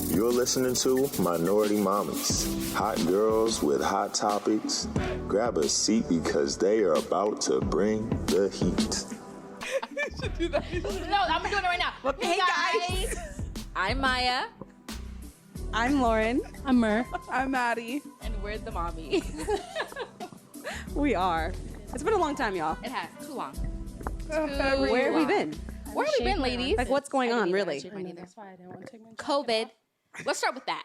You're listening to Minority Mommies, hot girls with hot topics. Grab a seat because they are about to bring the heat. No, I'm doing it right now. Well, hey guys. I'm Maya. I'm Lauren. I'm Mer. I'm Maddie. And we're the mommy. We are. It's been a long time, y'all. It has. Too long. Where have we been? Where have we been, ladies? Like, what's going on, really? That's why I didn't want to take my COVID. Let's start with that.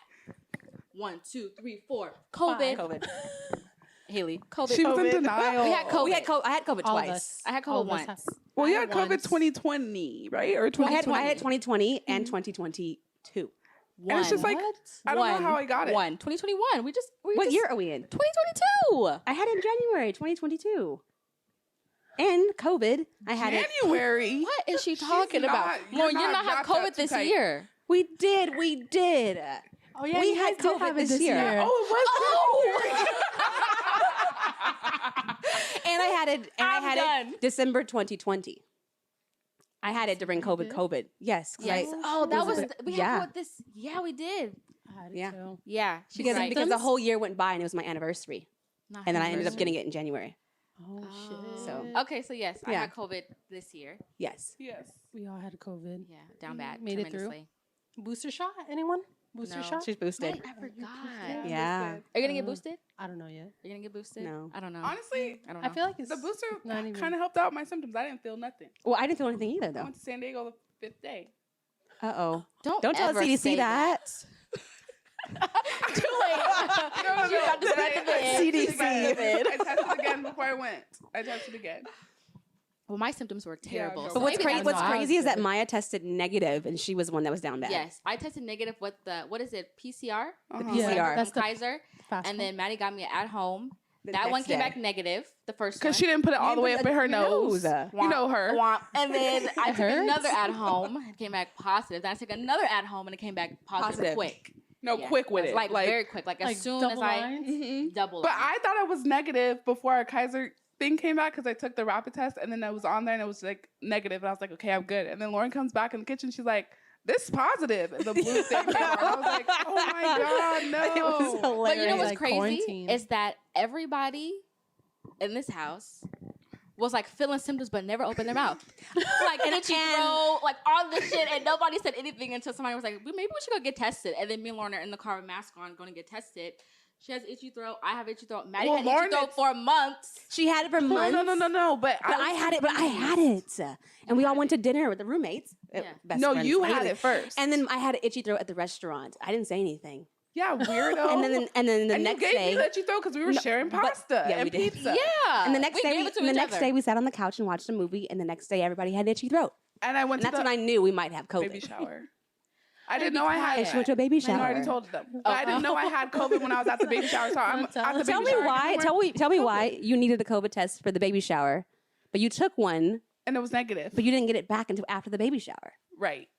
1, 2, 3, 4. COVID. Haley. COVID. She was in denial. We had COVID. I had COVID All of twice. us. I had All COVID of us once. Well, you had COVID once. 2020, right? Or I 2020? had 2020 and 2022. And it's just like, I don't know how I got it. 2021. What year are we in? 2022. I had it in January 2022. And COVID, I had it. January. What is she talking about? you're Lauren, you're not not have wrapped up COVID too this tight. year. We did. Oh yeah, We you had guys did COVID have it this year. Oh, it was And I had done. it December 2020. I had it during COVID. Yes. Yes. right? Oh, that was we yeah. had COVID this. Yeah, we did. I had it Yeah. too. Yeah, she's Because, right. because the whole year went by and it was my anniversary. Not And then I ended up anniversary. getting it in January. Oh shit. So, Okay, so yes, I Yeah. had COVID this year. yes. Yes. We all had COVID. Yeah, down bad. Made it through. tremendously. Booster shot? Anyone? Booster No. shot? She's boosted. I forgot. Yeah. Are you gonna get boosted? I don't know yet. Are you gonna get boosted? No. I don't know. Honestly, I don't know. I feel like it's the booster not even. kind of helped out my symptoms. I didn't feel nothing. Well, I didn't feel anything either, I though. went to San Diego the 5th day. Uh-oh. Don't Don't tell ever CDC say that. Too late. No. You got to spread the vid. CDC. I tested again before I went. I tested again. Well, my symptoms were terrible. no. so But what's maybe crazy? that's What's why. crazy is that Maya tested negative, and she was the one that was down bad. Yes, I tested negative with the what is it? PCR. The Uh-huh. PCR. Yeah, that's From the Kaiser, fast and one. then Maddie got me at home. The That one next came day. back negative. The first one. Because she didn't put it all the way up in her nose. You know her. Womp. And then I took hurts. another at home. It came back positive. Then I took another at home, and it came back positive. Quick. No, Yeah. quick with it. Like very quick. Like Like as soon double as I lines? double. But line. I thought I was negative before our Kaiser thing came back because I took the rapid test and then I was on there and it was like negative. And I was like, okay, I'm good. And then Lauren comes back in the kitchen. She's like, this is positive. And the blue thing came on. I was like, oh my God, no. It was hilarious. But you know what's Like crazy quarantine. is that everybody in this house was like feeling symptoms but never opened their mouth. Like itchy throat, like all this shit, and nobody said anything until somebody was like, maybe we should go get tested. And then me and Lauren are in the car with masks on going to get tested. She has itchy throat. I have itchy throat. Maddie Well, had Lauren itchy throat is- for months. She had it for months. No. But I had it. And we all went to dinner with the roommates. Yeah. Best No, friends. you had it first. And then I had an itchy throat at the restaurant. I didn't say anything. Yeah, weirdo. And then the and next you gave day. me that you throw because we were sharing but- pasta yeah, we and did. pizza. Yeah. And the next We day, gave it to each other. we sat on the couch and watched a movie. And the next day, everybody had itchy throat. And I went And to that's the when I knew we might have COVID. baby shower. I didn't know I had And it. she went to a baby I shower. already told them. But I didn't know I had COVID when I was at the baby shower. So I'm at the baby Tell me shower. why. Tell me why you needed a COVID test for the baby shower, but you took one, And it was negative. but you didn't get it back until after the baby shower, Right.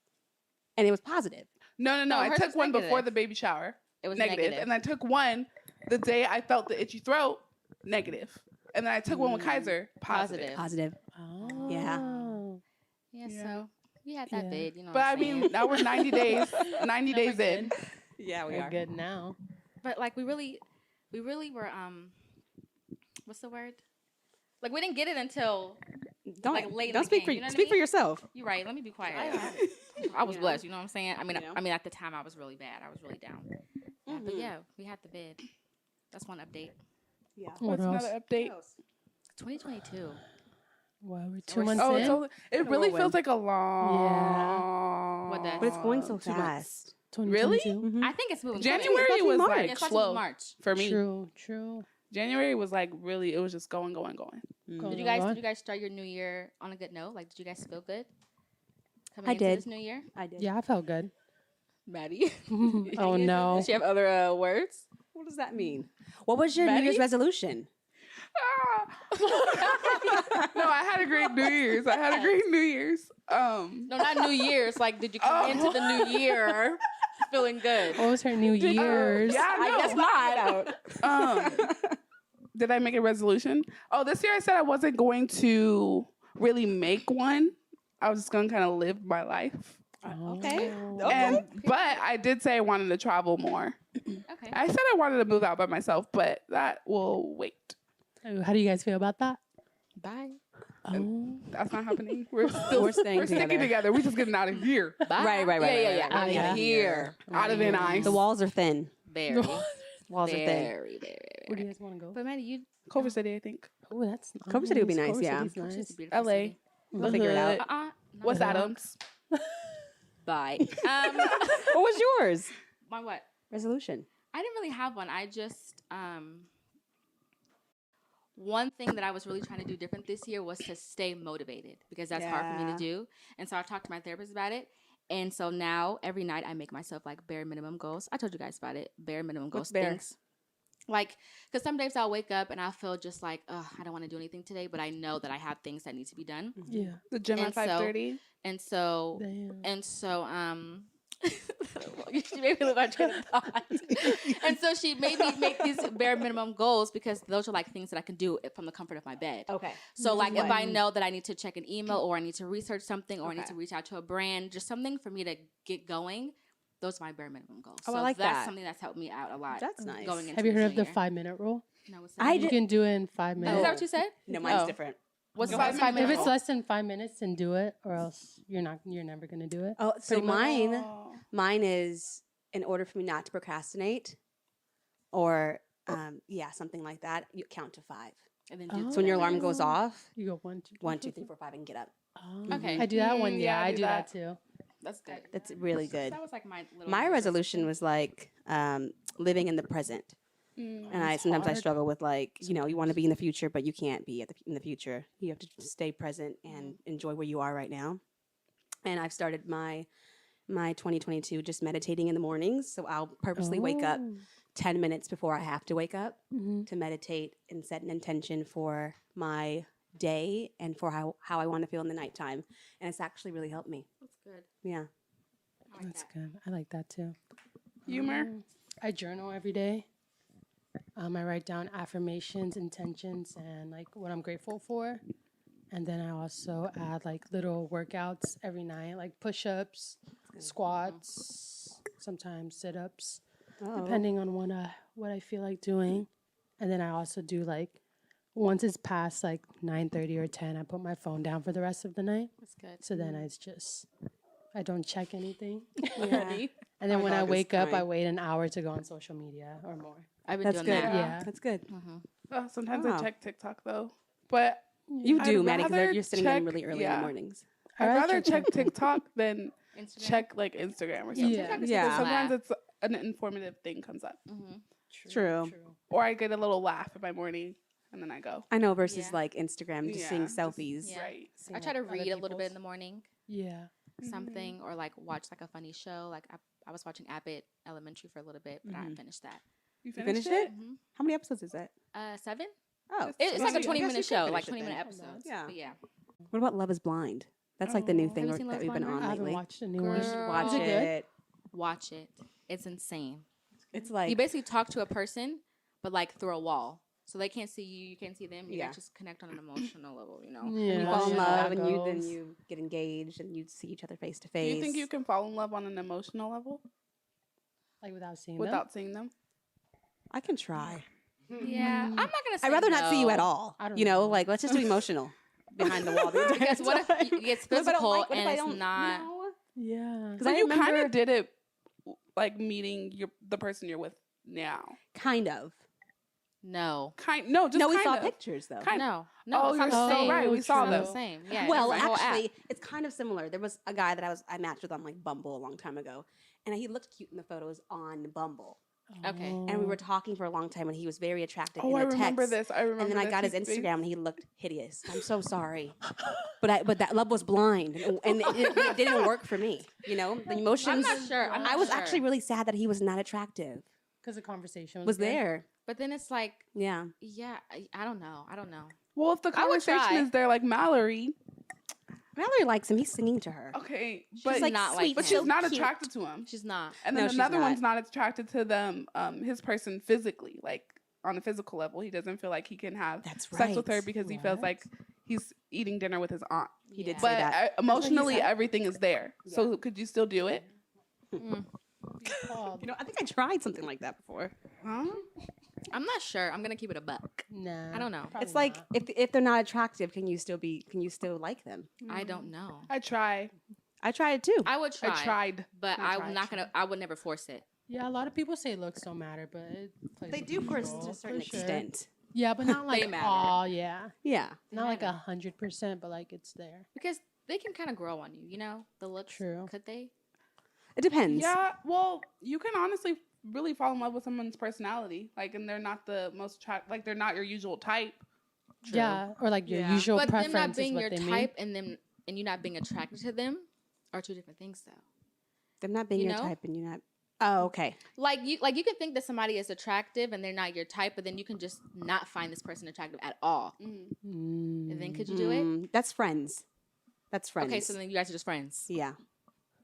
and it was positive. No. No, I hers took was one negative. before the baby shower. It was negative. negative. And I took one the day I felt the itchy throat. Negative. And then I took one with Kaiser. Positive. Positive. Oh. Yeah. Yeah, so we had that Yeah. vid, you know. But what I I'm saying? mean, now we're 90 days. 90 days we're in. Yeah, We're good now. But like we really were what's the word? Like we didn't get it until Don't like late in don't the speak game, for you know what I speak for mean? yourself. You're right. Let me be quiet. I was blessed. You know what I'm saying? I mean, You know? I mean, at the time, I was really bad. I was really down. But yeah, we had the bid. That's one update. Yeah. What What's else? another update? 2022. Well, we're 2 months Oh, in. it's only, it really whirlwind. feels like a long. What that? But it's going so 2 months. fast. 2022. Mhm. I think it's moving. January Especially was March. like It's supposed to be slow March. for me. True. January was like really, it was just going. Going Did you guys start your new year on a good note? Like, did you guys feel good coming I into did. this new year? I did. Yeah, I felt good. Maddie. Oh no. Does she have other words? What does that mean? What was your Ready? New Year's resolution? No, I had a great New Year's. No, not New Year's. Like, did you come into the new year feeling good? What was her New Year's? Yeah, I guess not. Did I make a resolution? Oh, this year I said I wasn't going to really make one. I was just going to kind of live my life. Okay. But I did say I wanted to travel more. Okay. I said I wanted to move out by myself, but that will wait. Oh, how do you guys feel about that? Bye. Oh. That's not happening. We're still We're staying sticking together. together. We're just getting out of here. Bye. Right, right, right, Yeah, right, yeah, right, yeah. right. Out of Yeah. here. Out of thin ice. The walls are thin. Very. Walls are thin. Very. Where do you guys want to go? But Maddie, you. Culver City, I think. Oh, that's nice. Culver City would be nice, Culver yeah. City's It's just a nice. beautiful LA. city. We'll figure it out. No, What's Bronx. Adams? Bye. What was yours? My what? Resolution. I didn't really have one. I just one thing that I was really trying to do different this year was to stay motivated because that's hard for me Yeah. to do. And so I talked to my therapist about it. And so now every night I make myself like bare minimum goals. I told you guys about it. Bare minimum goals. What's bare? Things. Like, because some days I'll wake up and I'll feel just like, oh, I don't want to do anything today, but I know that I have things that need to be done. Yeah. The gym And at so- 5:30. And so Damn. she made me lose my train of thought. And so she made me make these bare minimum goals because those are like things that I can do from the comfort of my bed. Okay. So like if What? I know that I need to check an email or I need to research something or I need Okay. to reach out to a brand, just something for me to get going, those are my bare minimum goals. Oh, so I like that's that. something that's helped me out a lot. That's nice. Going into Have you this heard of new the year. 5-minute rule? No, what's I that? You can do it in 5 Oh, minutes. is that what you said? No, mine's Oh. different. What's No, the 5 5 minute If it's rule? less than 5 minutes, then do it, or else you're never gonna do it. Oh, so Pretty much. mine is in order for me not to procrastinate, or something like that. You count to 5. And then Oh. do So when your alarm Oh. goes off, You go 1, 2, 1, 2, 3, 4, 5, and get up. Oh. Okay. I do that one. Mm, Yeah, yeah, I I do do that that. too. That's good. That's really good. That was like my little My resolution was like living in the present. And I sometimes I hard. struggle with like, you want to be in the future, but you can't be in the future. You have to stay present and enjoy where you are right now. And I've started my 2022 just meditating in the mornings. So I'll purposely wake up 10 minutes before I have to wake up Mhm. to meditate and set an intention for my day and for how I want to feel in the nighttime. And it's actually really helped me. That's good. Yeah. I like That's that. good. I like that too. Humor. I journal every day. I write down affirmations, intentions, and like what I'm grateful for. And then I also add like little workouts every night, like push-ups, squats, sometimes sit-ups, Oh. depending on what I feel like doing. And then I also do like once it's past like 9:30 or 10, I put my phone down for the rest of the night. That's good. So then it's just I don't check anything. Yeah. And then My when I dog is wake up, I crying. wait an hour to go on social media or more. I've been That's doing good. that. Yeah. That's good. Sometimes Wow. I check TikTok though, but You I'd do, Maddie, rather because you're sitting there check- really early in yeah. the mornings. I'd I rather check check TikTok than Instagram. check like Instagram or something. Yeah. TikTok is Yeah. just Sometimes laugh. it's an informative thing comes up, True. or I get a little laugh in my morning, and then I go. I know versus Yeah. like Instagram, just Yeah, seeing just- selfies. Yeah. Right. Seeing, I try to like, other read a little bit in people's- the morning, Yeah. something, or like watch like a funny show. Like I was watching Abbott Elementary for a little bit, but I finished that. You finished finished it? Mm-hmm. How many episodes is it? 7. Oh, It's like I a guess 20-minute you could show, finish like it 20-minute then. episodes. Yeah. But yeah. What about Love Is Blind? That's like the new Oh. thing Have you seen that Love we've is been Blind, on Ryan? I haven't lately. watched the new You one. should Girl. watch Is it good? it. Watch it. It's insane. It's like You basically talk to a person, but like through a wall. So they can't see you, you can't see them. You Yeah. guys just connect on an emotional level, you know? Yeah. you fall in Yeah. love That and then goes. you get engaged and you see each other face to Do face. you think you can fall in love on an emotional level Like without seeing without seeing them? I can try. Yeah. I'm not going to say I'd rather not see you no. at all. I don't You know, know. like let's just do emotional behind the wall. Because what if it gets What if I don't physical like- what if and I it's don't, not? You know? them. Yeah. Because So I you kind remember of did it, like meeting the person you're with now. kind of. No. No, just No, we kind saw of. pictures though. Kind- No. Oh, No, it's not you're the so same. right. We It's saw not them. the same. Yeah. Well, it's a whole app. actually, it's kind of similar. There was a guy that I matched with on like Bumble a long time ago, and he looked cute in the photos on Bumble. Okay. And we were talking for a long time, and he was very attractive Oh, in I the remember text. this. I remember. And then I this. got his He's big. Instagram, and he looked hideous. I'm so sorry, but that love was blind, and it didn't work for me. You know, the emotions. I'm not sure. I'm I not was sure. actually really sad that he was not attractive. Because the conversation Was good. there? But then it's like, Yeah. yeah, I don't know. I don't know. Well, if the I would conversation try. is there, like Mallory, Mallory likes him. He's singing to her. okay, She's but like not sweet, like but him. she's so not cute. attracted to him. She's not. And No, then she's another not. one's not attracted to them, his person physically, like on a physical level. He doesn't feel like he can have That's sex with her right. because he feels What? like he's eating dinner with his aunt. He did say But that. emotionally, said. everything is there. So could you still do it? You know, I think I tried something like that before. Huh? I'm not sure. I'm gonna keep it a buck. Nah. I don't know. It's like if they're not attractive, can you still like them? I don't know. I try. I tried it too. I would try. I tried. but Not I'm tried. not gonna. I would never force it. Yeah, a lot of people say looks don't matter, but it plays They a do for a role, certain sure. extent. Yeah, but not like matter. all. Yeah, Yeah. not like 100%, but like it's there. Because they can kind of grow on you. You know, the looks. True. Could they? It depends. Yeah, well, you can honestly really fall in love with someone's personality, like, and they're not the most like they're not your usual type. Yeah, or like your Yeah. usual But them preference not is being what your they type and you not being attracted to them are two different things, though. Them not being You your know? type and you not. Oh, okay. Like you can think that somebody is attractive and they're not your type, but then you can just not find this person attractive at all. mean. And then could you do it? That's friends. That's friends. Okay, so then you guys are just friends. yeah.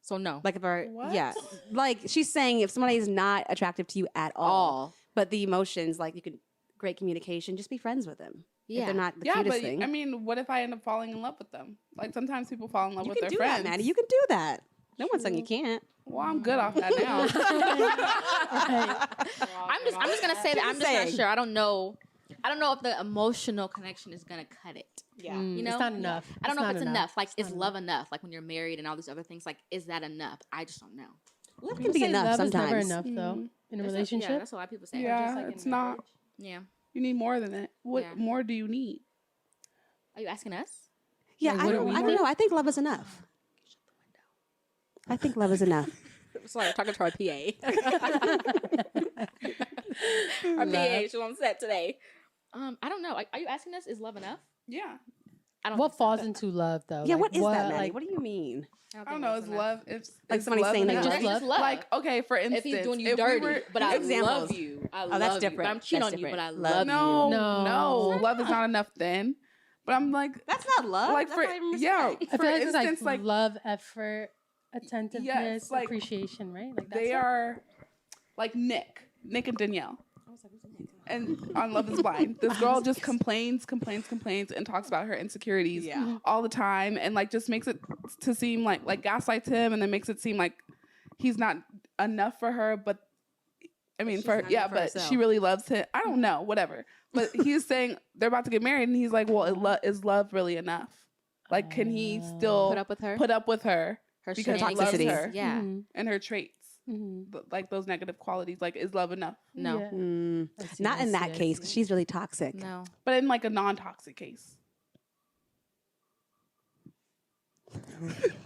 So no. Like if our What? yeah, like she's saying if somebody is not attractive to you at all, but the emotions, like you could great communication, just be friends with them. If Yeah. they're not the Yeah, cutest but thing. I mean, what if I end up falling in love with them? Like sometimes people fall in love you with can their do friends. that, Maddie. You can do that. No one's saying you can't. Well, I'm good off that now. I'm just gonna say that I'm just not saying. sure. I don't know if the emotional connection is gonna cut it. Yeah. You know? It's not enough. I don't know if it's enough. Like, is not love enough? Like when you're married and all these other things, like, is that enough? I just don't know. Love People can be say enough love sometimes. is never enough though in a Yeah, relationship. that's what a lot of people say. Yeah, Just like in it's not. marriage. Yeah. You need more than it. What Yeah. more do you need? Are you asking us? Yeah, Like, I what do don't, we I don't want? know. I think love is enough. I think love is enough. Sorry, I'm talking to our PA. Our PA, she's on set today. I don't know. Are you asking us, is love enough? Yeah. I don't What think so. falls into love though? Yeah, Like, what is that, Maddie? Like, what do you mean? I don't think know. it's It's enough. love. It's Like it's somebody love saying they enough. love Just you? love. Like, okay, for instance, If he's doing you if we dirty, were- but I Examples. love you. I Oh, love that's you. different. But I'm cheating That's on you, but I different. love no, you. no, love is not enough then. But I'm like, That's not love. like That's for not even yeah, respect. I for feel like it's instance, like, like love, effort, attentiveness, like, appreciation, right? Like that's they it? are like Nick and Danielle. And on Love is Blind, this girl just complains, and talks about her insecurities Yeah. all the time, and like just makes it to seem like gaslights him, and then makes it seem like he's not enough for her. But I mean, she's for not yeah, enough for but herself. she really loves him. I don't know, whatever. But he's saying they're about to get married, and he's like, "Well, is love really enough? Like, can he still Put up with her? Put up with her Her because he loves shenanigans. her Yeah. Mhm. and her traits, Mhm. like those negative qualities? Like, is love enough? No. Yeah. I see, Not I in see, that I case, see. 'cause she's really toxic. No. But in like a non-toxic case.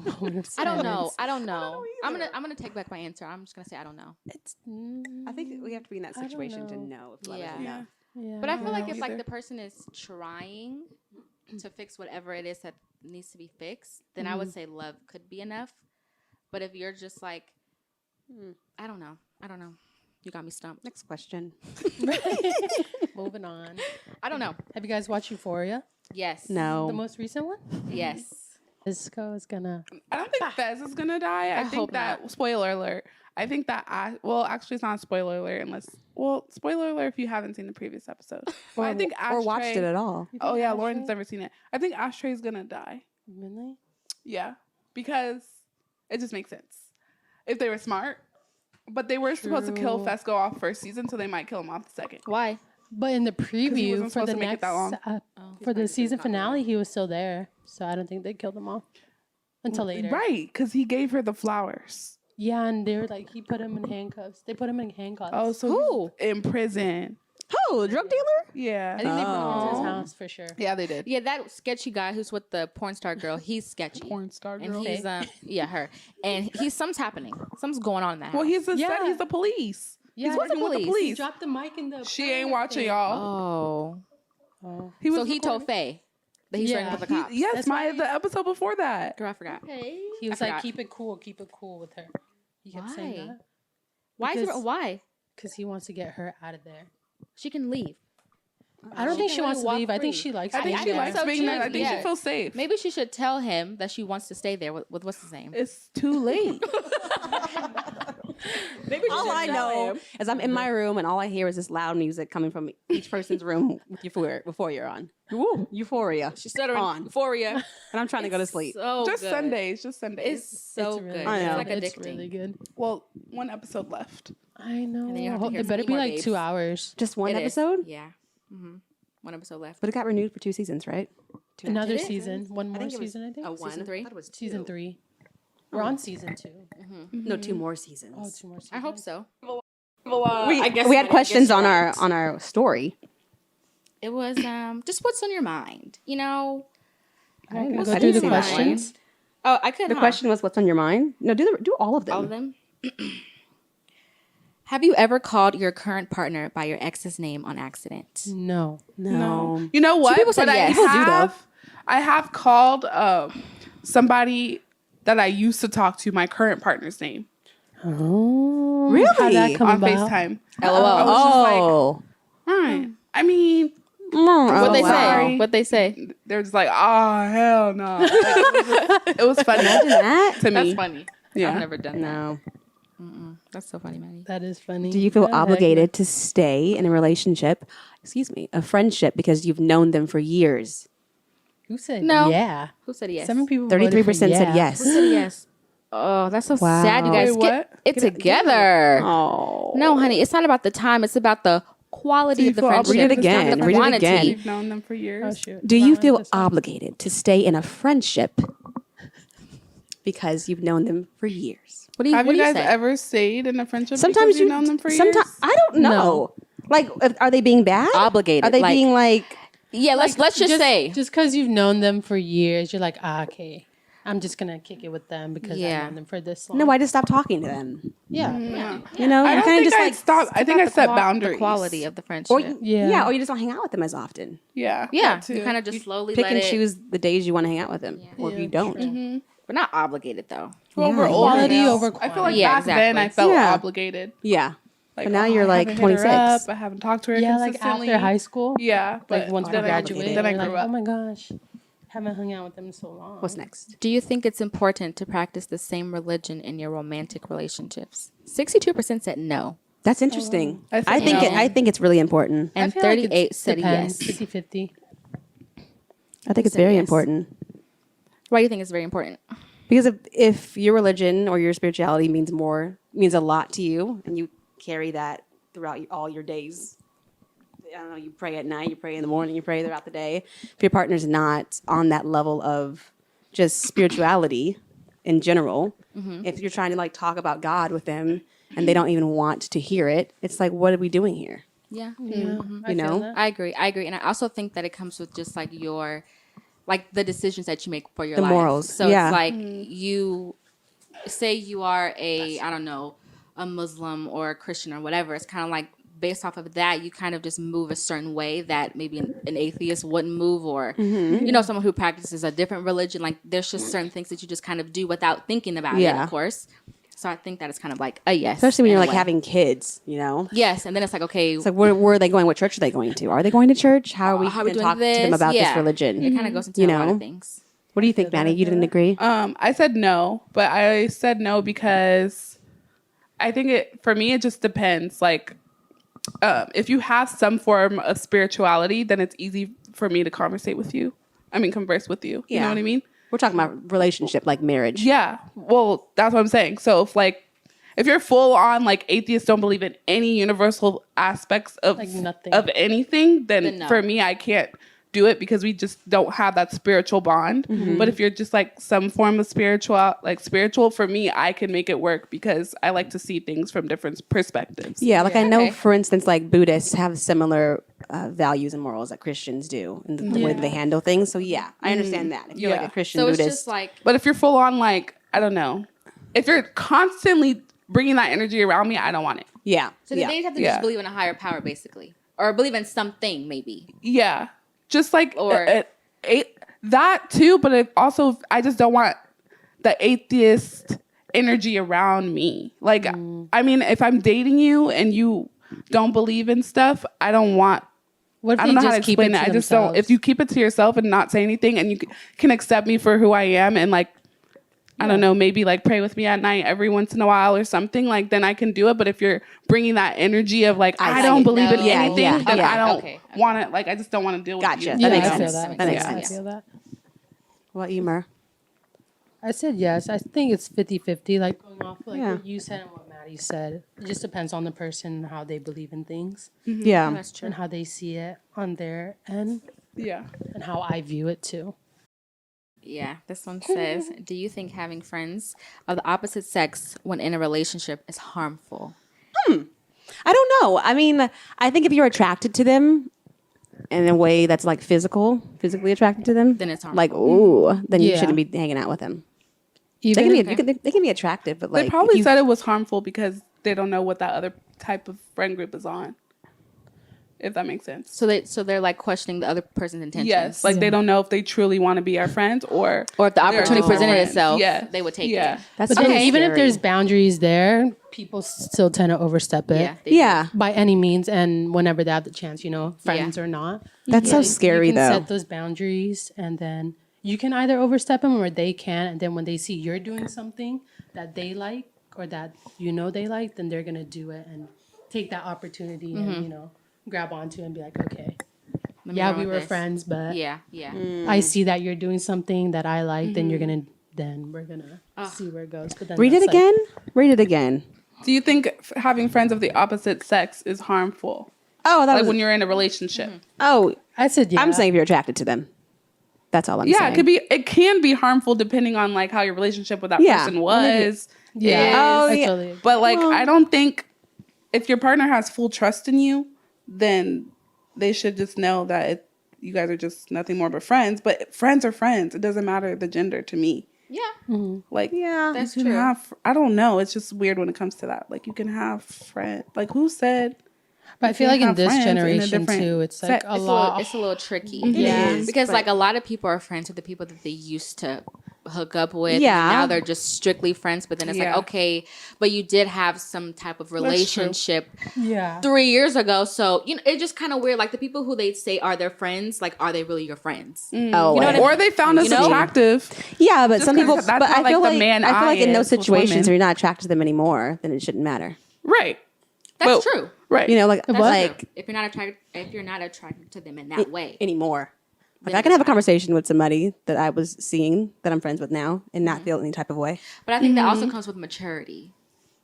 Moment of I don't know. silence. I don't know. I'm gonna take back my answer. I'm just gonna say I don't know. It's, I think we have to be in that I don't situation to know. know if love Yeah. is enough. yeah, But I feel like know if like either. the person is trying to fix whatever it is that needs to be fixed, then I would say love could be enough. But if you're just like, I don't know. You got me stumped. Next question. moving on. I don't know. Have you guys watched Euphoria? Yes. The No. most recent one? Yes. Isco is gonna. I don't think Fez is gonna die. I hope think that not. spoiler alert. I think that actually it's not a spoiler alert unless spoiler alert if you haven't seen the previous episode. But I think or watched Ashtray- it at all. Oh yeah, Ashtray? Lauren's never seen it. I think Ashtray's gonna die. Really? Yeah, because it just makes sense if they were smart. But they were supposed to kill True. Fesco off first season, so they might kill him off the second. Why? But in the he preview wasn't for supposed the to make it next that long. for the season finale, he was still there. So I don't think they killed him off until later. Right, because he gave her the flowers. Yeah, and they were like, he put him in handcuffs. They put him in handcuffs. Oh, so Who? he's in prison. Oh, drug dealer? Yeah. I think they broke into his Oh. house for sure. Yeah, they did. Yeah, that sketchy guy who's with the porn star girl. He's sketchy. Porn star And girl. he's yeah, her. And something's happening. Something's going on in that house. Well, he's the Yeah. he's the police. Yeah, He's working with the police? He police. dropped the mic in the. She ain't prayer watching thing. y'all. Oh. Oh. He So he recording- told Faye that he's Yeah. working with the cops. Yes, That's why- the episode before that. Girl, I forgot. He was I like, forgot. keep it cool with her. He kept saying Why? that. Why is Because- why? Because he wants to get her out of there. She can leave. I don't think can she wants to walk leave. I think free. she likes I think being she there. likes so being there. I too. think Yeah. she feels safe. Maybe she should tell him that she wants to stay there with what's his name? It's too late. All I know is I'm in my room and all I hear is this loud music coming from each person's room with before you're on. Woo, Euphoria. She's stuttering. On. Euphoria. And I'm trying to go to sleep. So Just good. Sundays. Just Sundays. It's so It's really good. I know. It's like It's addicting. really good. Well, one episode left. I know. then you have to hear It better some be more like babes. 2 hours. Just one It is. episode? Yeah. Mm-hmm. One episode left. But it got renewed for 2 seasons, right? Another Did it? season. One I more think it was season, I think. Oh, season 3. I thought it was two. Season 3. We're on season 2. No, 2 more seasons. Oh, 2 more seasons. I hope so. We had questions on our story. It was just what's on your mind. You know. I can What's go on through your the mind? questions. Oh, I could. The question was, what's on your mind? No, do all of them. All of them. Have you ever called your current partner by your ex's name on accident? No. No. You know what? people said But yes. People do, though. I have called somebody that I used to talk to my current partner's name Oh. Really? How'd that come on about? FaceTime. LOL. I was just like, Oh. right. I mean, What they wow. say? What they say? they're just like, oh hell no. It was funny That? to That's me. funny. Yeah. I've never done that. No. That's so funny, Maddie. That is funny. Do you feel Yeah, heck yeah. obligated to stay in a relationship, a friendship, because you've known them for years? Who said No. yeah? Who said yes? 7 people. voted for 33% said yeah. yes. Who said yes? Oh, that's so Wow. sad. You guys Wait, get what? it together. Oh. No, honey, it's not about the time. It's about the quality of the friendship. Read it It's not again. the Read it quantity. again. You've known them for years. Oh shoot. Do you Wow, feel that's not- obligated to stay in a friendship because you've known them for years? What do you? Have what you do you guys say? ever stayed in a friendship Sometimes because you've known them for years? Sometimes I don't know. Like, are they being bad? Obligated, Are they like- being like? Yeah, let's just say. just because you've known them for years, you're like, okay, I'm just gonna kick it with them because Yeah. I've known them for this long. No, I just stopped talking to them. yeah, Yeah. You know, I you don't kind of think just I like stopped. I think I set boundaries. The quality of the friendship. or Yeah. or you just don't hang out with them as often. Yeah. yeah, that too. you kind of just slowly Pick let and it. choose the days you want to hang out with them, or if Yeah, you don't. true. Mm-hmm. We're not obligated though. Well, Yeah. we're older Quality now. over I feel like Yeah, back then I exactly. felt Yeah. obligated. Yeah, Like, but now oh, you're I like haven't hit her 26. up, I haven't talked to her yeah, like consistently. after high school, Yeah, but like once we then I graduated, then I you're grew like, up. oh my gosh, haven't hung out with them in so long. What's next? Do you think it's important to practice the same religion in your romantic relationships? 62% said no, That's interesting. I I said think no. I think it's really important. and feel like it's 38 said depends, yes. 50-50. I think it's said very yes. important Why do you think it's very important? because if your religion or your spirituality means a lot to you, and you carry that throughout all your days. I don't know. You pray at night, you pray in the morning, you pray throughout the day. If your partner's not on that level of just spirituality in general, if you're trying to like talk about God with them and they don't even want to hear it, it's like, what are we doing here? Yeah, Yeah, I You feel know? that. I agree, and I also think that it comes with just like the decisions that you make for your The life. morals, So yeah. it's like you say you are a Muslim or a Christian or whatever. It's kind of like based off of that, you kind of just move a certain way that maybe an atheist wouldn't move, or someone who practices a different religion. Like there's just certain things that you just kind of do without thinking about it, Yeah. of course. So I think that it's kind of like a yes, Especially when in you're a like way. having kids, you know? Yes, and then it's like, okay, It's like, where are they going? What church are they going to? Are they going to church? How are we how are we going to doing talk to them this? about this Yeah. religion? it kind of goes into You a lot know? of things. What do you think, Maddie? You didn't agree? I said no, but I said no because I think for me it just depends. Like, if you have some form of spirituality, then it's easy for me to converse with you. You know Yeah. what I mean? We're talking about relationship, like marriage. Yeah. Well, that's what I'm saying. So if you're full on like atheists don't believe in any universal aspects of Like nothing. of anything, then Then no. for me I can't do it because we just don't have that spiritual bond. But if you're just like some form of spiritual, for me I can make it work because I like to see things from different perspectives. Yeah, like I know, Okay. for instance, like Buddhists have similar values and morals that Christians do, and the way that they handle things. So yeah, I understand that. If you're like Yeah. a Christian So it's Buddhist, just like But if you're full on like, I don't know, if you're constantly bringing that energy around me, I don't want it. yeah, so yeah. they have to Yeah. just believe in a higher power, basically, or believe in something, maybe. Yeah, just like Or- that too. But I just don't want the atheist energy around me. Like, I mean, if I'm dating you and you don't believe in stuff, I don't want. What if I they don't know how to just keep explain it it. to I just don't. themselves? If you keep it to yourself and not say anything, and you can accept me for who I am, and like, I don't know, maybe like pray with me at night every once in a while or something, like then I can do it. But if you're bringing that energy of like I don't believe in anything, then I don't want to. Like I just don't want to deal with you. That Yeah, makes I feel sense. that. That makes I sense. feel that. What about you, Mer? I said yes. I think it's 50-50. Like going off like what you said and what Maddie said. It just depends on the person and how they believe in things. Yeah, That's true. And how they see it on their end. Yeah. And how I view it too. Yeah, this one says, do you think having friends of the opposite sex when in a relationship is harmful? I don't know. I mean, I think if you're attracted to them in a way that's like physically attracted to them, Then it's harmful. like ooh, then you Yeah. shouldn't be hanging out with them. Even They if- can be they can be attractive, but like They probably you- said it was harmful because they don't know what that other type of friend group is on. If that makes sense. So they're like questioning the other person's intentions. Yes, like they don't know if they truly want to be our friends or Or if the opportunity different presented friends. itself, Yeah. they would take Yeah. it. that's But then so even if scary. there's boundaries there, people still tend to overstep it. Yeah. they do. yeah, By any means and whenever they have the chance, friends or not. that's so Like, scary you can though. set those boundaries and then you can either overstep them or they can. And then when they see you're doing something that they like or that they like, then they're going to do it and take that opportunity and, grab onto it and be like, okay, Let me yeah, run we with were this. friends, but Yeah, yeah. I see that you're doing something that I like, then we're going to see where it goes. But then Read it that's, like, again. Read it again. Do you think having friends of the opposite sex is harmful? Oh, that Like was. when you're in a relationship. Oh, I said, yeah. I'm saying if you're attracted to them. That's all I'm Yeah, saying. it can be harmful depending on like how your relationship with that Yeah. person was. Yeah. Oh, I yeah. totally agree. But like I don't think if your partner has full trust in you, then they should just know that you guys are just nothing more but friends. But friends are friends. It doesn't matter the gender to me. Yeah, Like Yeah. that's you can true. I don't know. It's just weird when it comes to that. Like you can have friends. Like who said? But I you feel can like in have this friends in a generation different too, it's like sex. a It's lot. it's a little tricky. Yeah. is, Because but- like a lot of people are friends with the people that they used to hook up with. Yeah. And now they're just strictly friends. But then it's like, Yeah. okay, but you did have some type of true. relationship Yeah. 3 years ago. So, it's just kind of weird. Like the people who they say are their friends, like, are they really your friends? Oh, You know what I Or they found us You know? attractive. yeah, but Just some 'cause people. that's But how, I like, feel the like man I feel like in eye those is with situations women. where you're not attracted to them anymore, then it shouldn't matter. Right. That's But- true. Right. You know, like That's like true. If you're not attracted to them in that way. anymore. Like Then I can it's have a fine. conversation with somebody that I was seeing that I'm friends with now and not feel any type of way. But I think that also comes with maturity.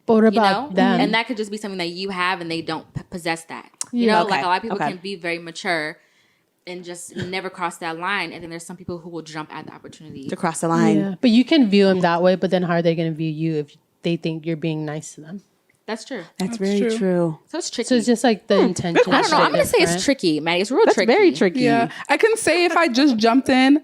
But what You about know, them? and that could just be something that you have and they don't possess that. You know, Okay, like a lot of people okay. can be very mature and just never cross that line. And then there's some people who will jump at the opportunity. To cross the line. Yeah. But you can view them that way, but then how are they going to view you if they think you're being nice to them? That's true. That's That's very true. true. So it's tricky. So it's just like the intention. I don't know. I'm gonna say it's tricky, Maddie. It's real That's tricky. very tricky. Yeah. I can say if I just jumped in,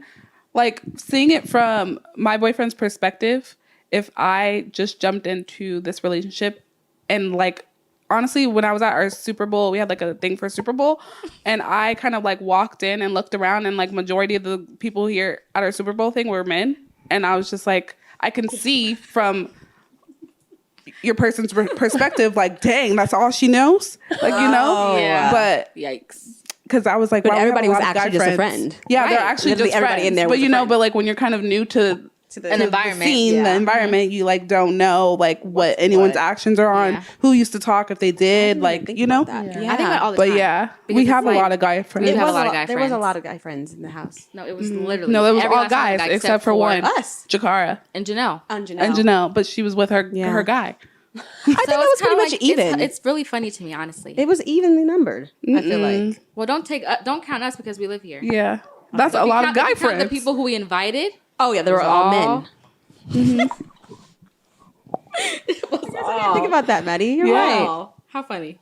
like seeing it from my boyfriend's perspective, if I just jumped into this relationship and like honestly, when I was at our Super Bowl, we had like a thing for Super Bowl, and I kind of like walked in and looked around, and like majority of the people here at our Super Bowl thing were men, and I was just like, I can see from your person's perspective, like, dang, that's all she knows, like Yeah. But Yikes. because I was like, But wow, we have everybody a was lot of guy actually just a friends. friend. Yeah, they're Right. actually Literally just everybody friends. in there But was a you know, friend. but like when you're kind of new to An environment. scene, the Yeah. environment, you like don't know like what anyone's actions are on, Yeah. who used to talk if they did, like you know. That. Yeah. I think about it all the But time. yeah, Because we it's have a like- lot of guy friends. We have a lot of guy There was a friends. lot of guy friends in the house. No, it was literally. No, it was every all last one guys guy except for one, Us. Jakara and Janelle. And Janelle. and Janelle, but she was with her Yeah. her guy. I think it was pretty much even. It's really funny to me, honestly. It was evenly numbered. I feel like. Well, don't count us because we live here. Yeah, that's So a if you lot of count- if guy you count friends. The people who we invited. Oh yeah, they were It was all all- men. Think about that, Maddie. You're Yeah. right. Oh, how funny.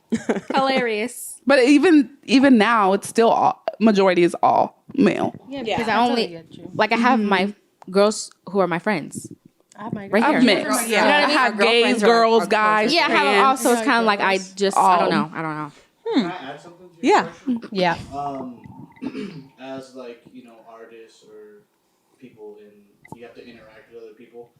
Hilarious. But even now, it's still majority is all male. Yeah, Yeah. because I I totally only get you. like I have my girls who are my friends. I have my Right here. I've mixed. Yeah. Yeah, You know what I I mean? have Our gays, girlfriends are- girls, our guys. Yeah, I have trans. also. It's Yeah, kind of like I girls. just All. I don't know. Can I add something to your Yeah. question? Yeah. As like, artists or people you have to interact with other people.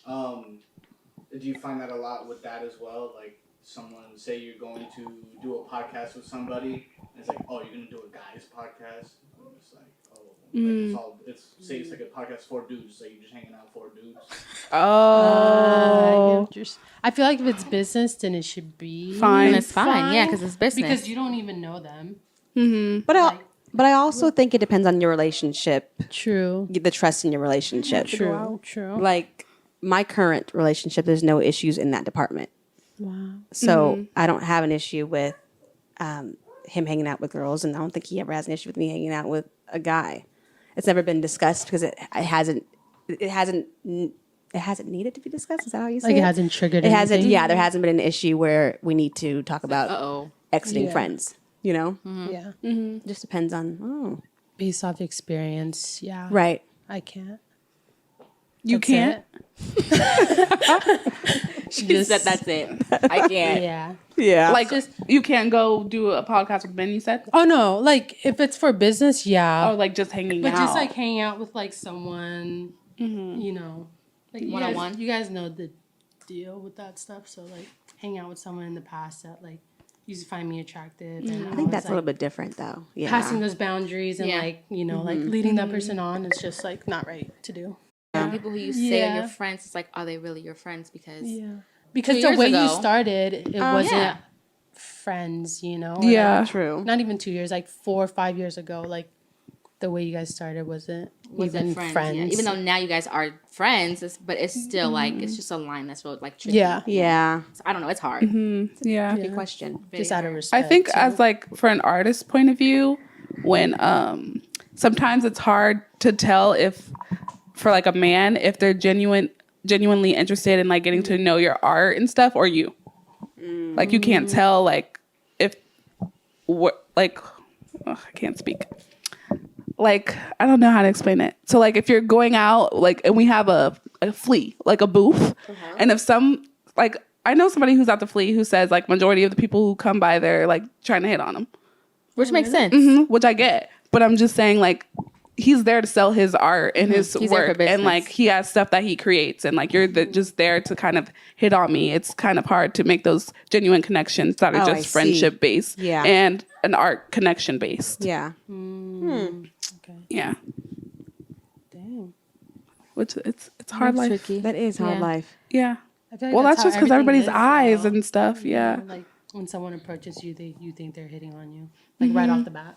Do you find that a lot with that as well? Like someone say you're going to do a podcast with somebody and it's like, oh, you're gonna do a guy's podcast It's like, say it's like a podcast for dudes, so you're just hanging out for dudes. Oh. I feel like if it's business, then it should be Fine. And it's fine. Yeah, because it's business. because you don't even know them. Mm-hmm. But I also think it depends on your relationship, True. the trust in your relationship. True. Like my current relationship, there's no issues in that department. Wow. So I don't have an issue with him hanging out with girls, and I don't think he ever has an issue with me hanging out with a guy. It's never been discussed because it hasn't needed to be discussed. Is that how you say Like it? it hasn't triggered. It hasn't. anything? Yeah, there hasn't been an issue where we need to talk about Uh-oh. exiting Yeah. friends. You know, Yeah. it just depends on. Based off experience, yeah. Right. I can't. You That's can't. She said that's it. I can't. Yeah. Yeah. Like, Just- you can't go do a podcast with Ben, you said? Oh no, like if it's for business, yeah. Oh, like just hanging But out. just like hanging out with like someone, Mm-hmm. you know, like One-on-one? You guys know the deal with that stuff. So like hang out with someone in the past that like used to find me attractive. And I think that's a little bit different, though. Yeah. passing those boundaries and Yeah. like you know like leading that person on. It's just like not right to do. People who you say are Yeah. your friends, it's like, are they really your friends? Because Because 2 the years way you ago- started, it wasn't yeah. friends. You know. Or, Yeah. like, True. not even 2 years, like 4 or 5 years ago, like the way you guys started wasn't even friends. Yeah. Even though now you guys are friends, but it's still like it's just a line that's real like tricky. Yeah. Yeah. So I don't know. It's hard. Yeah. Good question. Just out of I respect. think too. as like for an artist's point of view, when sometimes it's hard to tell if for like a man if they're genuinely interested in like getting to know your art and stuff or you. Like you can't tell like if what like I can't speak. Like I don't know how to explain it. So like if you're going out like and we have a flea, like a booth, and if some like I know somebody who's at the flea who says like majority of the people who come by they're like trying to hit on them. Which makes sense. Which I get. But I'm just saying like he's there to sell his art and his He's there for work and business. like he has stuff that he creates and like you're just there to kind of hit on me. It's kind of hard to make those genuine connections that are Oh, I just see. friendship based Yeah. and an art connection based. Yeah. Okay. Yeah. Dang. Which it's hard life. Tricky. That is hard Yeah. life. Yeah. I feel like Well, that's how just because everything everybody's is eyes now. and stuff. Yeah. Like when someone approaches you, you think they're hitting on you, like right off the bat.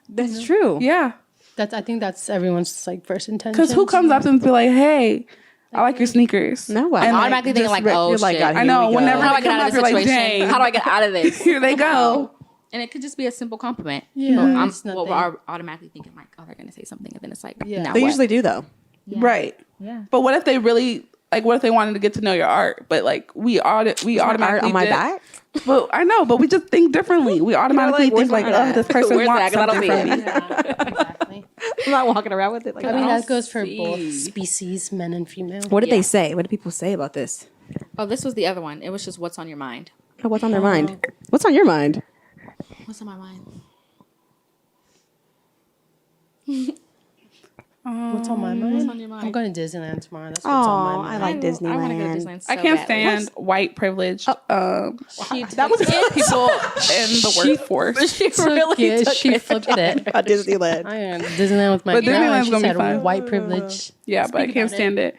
That's true. Yeah. I think that's everyone's like first intention. Because who comes up and be like, "Hey, I like your sneakers." No one. And, I'm automatically thinking like, oh you're like, shit. God, I here know. we go. Whenever How do they I get come out up, of you're this like, situation? "Dang." How do I get out of this? Here they go. And it could just be a simple compliment. Yeah, But it's nothing. we're automatically thinking like, oh, they're gonna say something, and then it's like, Yeah. now They what? usually do, though. Yeah. Right. Yeah. But what if they really like? What if they wanted to get to know your art? But like we automatically Art on my did- back. But I know, but we just think differently. We automatically where's think like, mine oh, at? this person Where's wants that? 'Cause I don't something see from it. me. Yeah, exactly. I'm not walking around with it. Like, I mean, I'll that goes for both see. species, men and female. what did Yeah. they say? What did people say about this? Oh, this was the other one. It was just what's on your mind. Oh, what's on their mind? What's on your mind? What's on my mind? What's on my What's mind? on your mind? I'm going to Disneyland tomorrow. That's what's Oh, on my I mind. like I want to go Disneyland. to Disneyland. I so can't badly. stand white privileged That was people in the workforce. She She flipped it. about Disneyland. I am Disneyland with my But girl, and Disneyland's she gonna be said fun. white privilege. Yeah, but I Speak can't about it. stand it.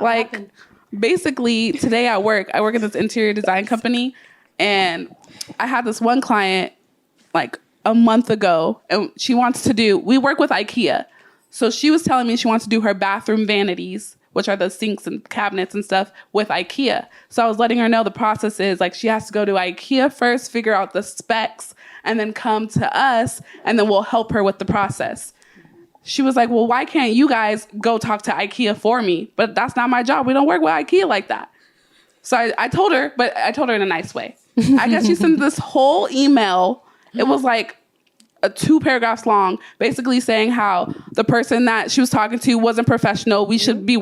Like, basically, today at work, I work in this interior design company, and I had this one client like a month ago, and she wants to do. We work with IKEA, so she was telling me she wants to do her bathroom vanities, which are the sinks and cabinets and stuff, with IKEA. So I was letting her know the process is like she has to go to IKEA first, figure out the specs, and then come to us, and then we'll help her with the process. She was like, well, why can't you guys go talk to IKEA for me? But that's not my job. We don't work with IKEA like that. So I told her, but I told her in a nice way. I guess she sent this whole email. It was like 2 paragraphs long, basically saying how the person that she was talking to wasn't professional. We should be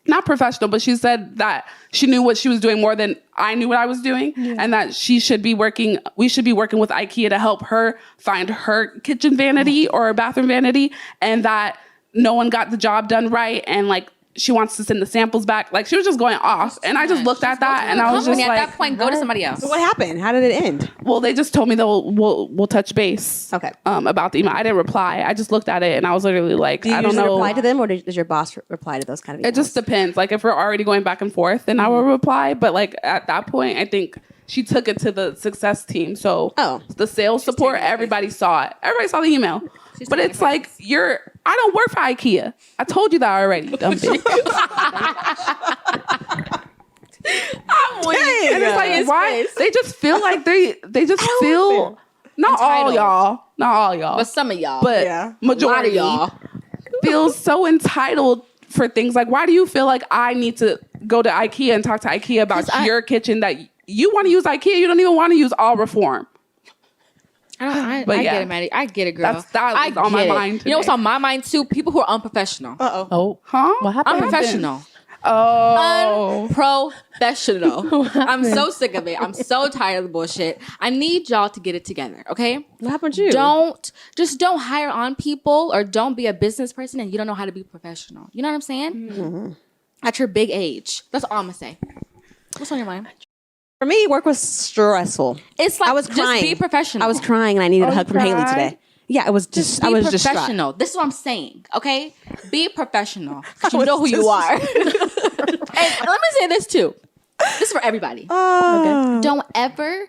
not professional, but she said that she knew what she was doing more than I knew what I was doing, and that we should be working with IKEA to help her find her kitchen vanity or bathroom vanity, and that no one got the job done right, and like she wants to send the samples back. Like she was just going off, and I just looked at that and I was just at like, that point, go to somebody else. So what happened? How did it end? well, they just told me we'll touch base. Okay. About the email. I didn't reply. I just looked at it and I was literally like, Do you I don't usually know. reply to them, or does your boss reply to those kind of emails? It just depends. Like if we're already going back and forth, then I will reply. But like at that point, I think she took it to the success team. So the sales support, everybody saw it. Everybody saw the email. But it's like I don't work for IKEA. I told you that already, dumb bitch. And it's like, why? They just feel like they just feel not all y'all, But some of y'all. but majority A lot of y'all feels so entitled for things. Like, why do you feel like I need to go to IKEA and talk to IKEA about your kitchen that you want to use IKEA? You don't even want to use All Reform. I But get it, Maddie. I get it, girl. That was on my mind You know what's today. on my mind too? People who are unprofessional. Oh, Huh? what happened? Unprofessional. Oh. Unprofessional. I'm so sick of it. I'm so tired of the bullshit. I need y'all to get it together, okay? What happened to you? Don't hire on people, or don't be a business person and you don't know how to be professional. You know what I'm saying? Mm-hmm. At your big age. That's all I'm gonna say. What's on your mind? For me, work was stressful. It's like I was crying. Just be professional. I was crying and I needed a you hug from Haley cried? today. Yeah, it was just I Be was distraught. professional. This is what I'm saying, okay? Be professional. 'Cause you know who you are. And let me say this too. This is for everybody. Don't ever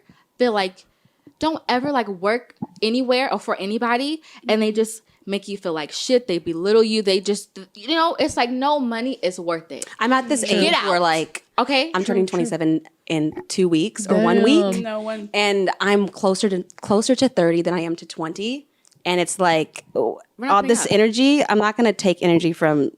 work anywhere or for anybody and they just make you feel like shit. They belittle you. They just, it's like no money is worth it. I'm at this age Get where out. like Okay? I'm turning 27 in 2 weeks or 1 week. No one. And I'm closer to 30 than I am to 20. And it's like all not this putting energy, I'm not going to take energy from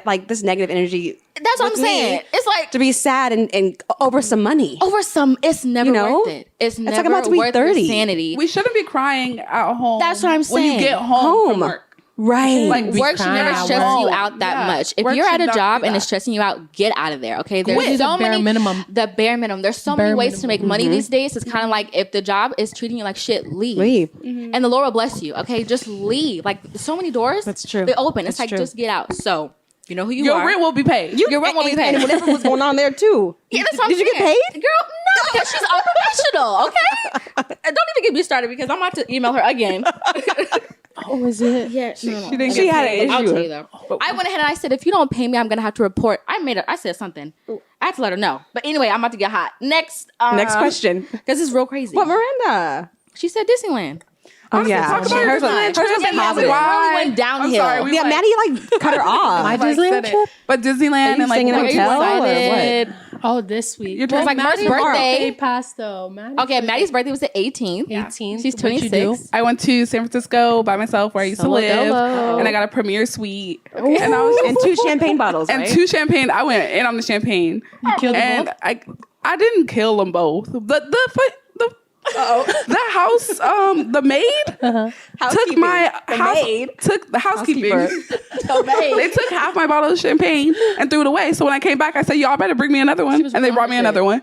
like this negative energy. That's what I'm with me saying. It's like to be sad and over some money. over some, it's never know? worth it. It's never like I'm about to be worth 30. your sanity. We shouldn't be crying at home. That's what I'm When you saying. get home from work. Right. Like Work should never crying stress at you work. out that Yeah. much. If Work you're at should a not job do and it's that. stressing you out, get out of there. Okay, there's Quit. so The bare many minimum. The bare minimum. There's so many Bare ways to make minimum. money these days. It's kind of like if the job is treating you like shit, leave. Leave. And the Lord will bless you. Okay, just leave. Like so many doors. That's true. They open. It's That's like true. just get out. So you know who you Your are. rent will be paid. Your rent will be paid. And whatever was going on there too. Yeah, that's what Did I'm you get saying. paid? Girl, no, because she's unprofessional, okay? Don't even get me started because I'm about to email her again. Oh, was it? Yeah, She didn't She get had paid. an I'll issue. tell you though. I went ahead and I said, if you don't pay me, I'm gonna have to report. I said something. I had to let her know. But anyway, I'm about to get hot. Next question. Because it's real crazy. What, Miranda? She said Disneyland. Oh, yeah. Talk about Hers was Disneyland trip hers was and positive. why- Really went downhill. I'm sorry, we Yeah, went- Maddie like cut her off. My like, Disneyland said it. trip? But Disneyland and like staying in a Are you hotel or what? excited? Oh, this week. You're talking like Maddie's Maddie's birthday. passed though. Okay, Maddie's birthday was the 18th. 18th. She's What'd you do? 26. I went to San Francisco by myself where I used to Solo live, dolo. and I got a premier suite, and I was And 2 champagne bottles, and right? 2 champagne. I went in on the champagne, You killed them and both? I didn't kill them both. The house, the maid took my took the housekeeping. They took half my bottle of champagne and threw it away. So when I came back, I said, "Y'all better bring me another one," and they brought me another one